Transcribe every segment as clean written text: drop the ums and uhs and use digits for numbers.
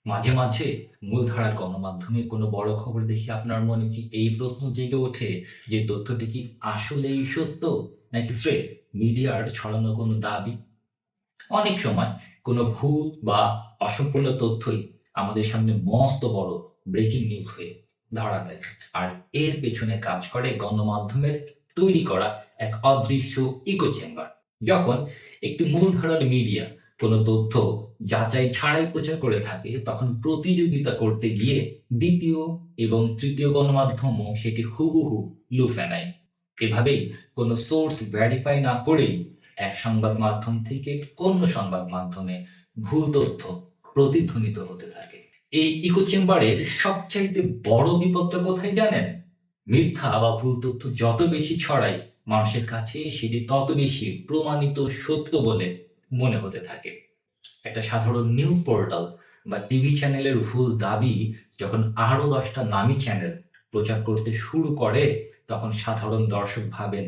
মাঝে, মাঝে মূলধারার গণমাধ্যমে কোনো বড় খবর দেখে আপনার মনে কি এই প্রশ্ন জেগে ওঠে যে তথ্যটি কি আসলেই সত্য নাকি স্রেফ মিডিয়ার ছড়ানো কোনো দাবি? অনেক সময় কোনো ভুল বা অসম্পূর্ণ তথ্যই আমাদের সামনে মস্ত বড় ব্রেকিং নিউজ হয়ে ধরা দেয়। আর এর পেছনে কাজ করে গণমাধ্যমের তৈরি করা এক অদৃশ্য ইকো চেম্বার। যখন একটি মূলধারার মিডিয়া কোনো তথ্য যাচাই ছাড়াই প্রচার করে থাকে, তখন প্রতিযোগিতা করতে গিয়ে দ্বিতীয় এবং তৃতীয় গণমাধ্যমও সেটি হুবহু লুফে নেয়। এভাবেই কোনো সোর্স ভেরিফাই না করেই এক সংবাদ মাধ্যম থেকে অন্য সংবাদ মাধ্যমে ভুল তথ্য প্রতিধ্বনিত হতে থাকে। এই ইকো চেম্বারের সবচাইতে বড় বিপদটা কোথায় জানেন? মিথ্যা বা ভুল তথ্য যত বেশি ছড়ায়, মানুষের কাছে সেটি তত বেশি প্রমাণিত সত্য বলে মনে হতে থাকে। একটা সাধারণ নিউজ পোর্টাল বা টিভি চ্যানেলের ভুল দাবি যখন আরো ১০টা নামী চ্যানেল প্রচার করতে শুরু করে, তখন সাধারণ দর্শক ভাবেন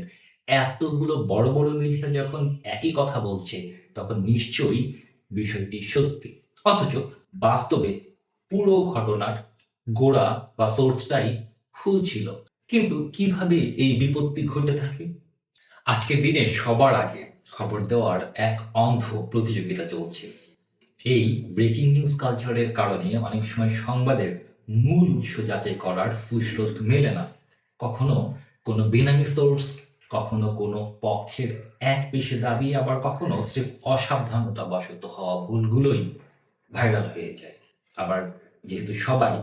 এতগুলো বড় বড় মিডিয়া যখন একই কথা বলছে, তখন নিশ্চয়ই বিষয়টি সত্যি। অথচ বাস্তবে পুরো ঘটনার গোড়া বা সোর্সটাই ভুল ছিল। কিন্তু কিভাবে এই বিপত্তি ঘটে থাকে? আজকের দিনে সবার আগে খবর দেওয়ার এক অন্ধ প্রতিযোগিতা চলছে। এই ব্রেকিং নিউজ কালচারের কারণে অনেক সময় সংবাদের মূল উৎস যাচাই করার ফুসরত মেলে না। কখনো কোনো বেনামি সোর্স, কখনো কোনো পক্ষের এক পেশে দাবি, আবার কখনো স্রেফ অসাবধানতা বশত হওয়া ভুলগুলোই ভাইরাল হয়ে যায়। আবার যেহেতু সবাই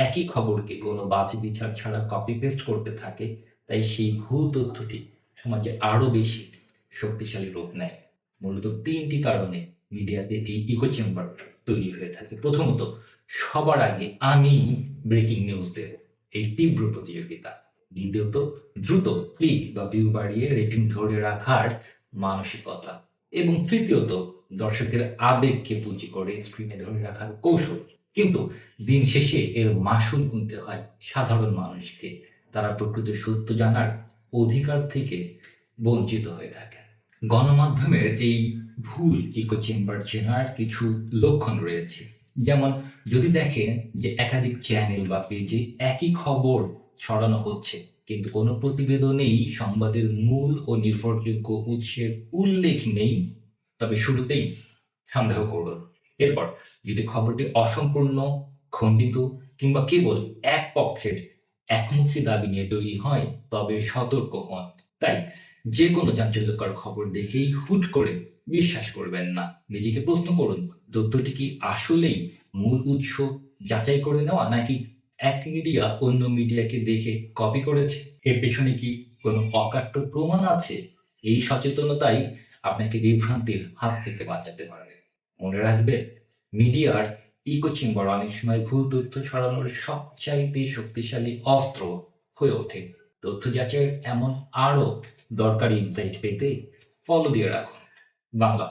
একই খবরকে কোনো বাছবিচার বিচার ছাড়া কপি পেস্ট করতে থাকে, তাই সেই ভুল তথ্যটি সমাজে আরো বেশি শক্তিশালী রূপ নেয়। মূলত ৩টি কারণে মিডিয়াতে এই ইকো চেম্বার তৈরি হয়ে থাকে। প্রথমত, সবার আগে আমিই ব্রেকিং নিউজ দেব, এই তীব্র প্রতিযোগিতা। দ্বিতীয়ত, দ্রুত ক্লিক বা ভিউ বাড়িয়ে রেটিং ধরে রাখার মানসিকতা। এবং তৃতীয়ত, দর্শকের আবেগকে পুঁজি করে স্ক্রিনে ধরে রাখার কৌশল। কিন্তু দিন শেষে এর মাসুল গুনতে হয় সাধারণ মানুষকে। তারা প্রকৃত সত্য জানার অধিকার থেকে বঞ্চিত হয়ে থাকে। গণমাধ্যমের এই ভুল ইকো চেম্বার চেনার কিছু লক্ষণ রয়েছে। যেমন, যদি দেখেন যে একাধিক চ্যানেল বা পেজে একই খবর ছড়ানো হচ্ছে, কিন্তু কোনো প্রতিবেদনেই সংবাদের মূল ও নির্ভরযোগ্য উৎসের উল্লেখ নেই, তবে শুরুতেই সন্দেহ করুন। এরপর যদি খবরটি অসম্পূর্ণ, খণ্ডিত কিংবা কেবল এক পক্ষের একমুখী দাবি নিয়ে তৈরি হয়, তবে সতর্ক হন। তাই যেকোনো চাঞ্চল্যকর খবর দেখেই হুট করে বিশ্বাস করবেন না। নিজেকে প্রশ্ন করুন, তথ্যটি কি আসলেই মূল উৎস যাচাই করে নেওয়া, নাকি এক মিডিয়া অন্য মিডিয়াকে দেখে কপি করেছে? এর পেছনে কি কোনো অকাট্য প্রমাণ আছে? এই সচেতনতাই আপনাকে বিভ্রান্তির হাত থেকে বাঁচাতে পারবে। মনে রাখবেন, মিডিয়ার ইকো চেম্বার অনেক সময় ভুল তথ্য ছড়ানোর সবচাইতে শক্তিশালী অস্ত্র হয়ে ওঠে। তথ্য যাচাইয়ের এমন আরো দরকারি ইনসাইট পেতে ফলো দিয়ে রাখুন বাংলা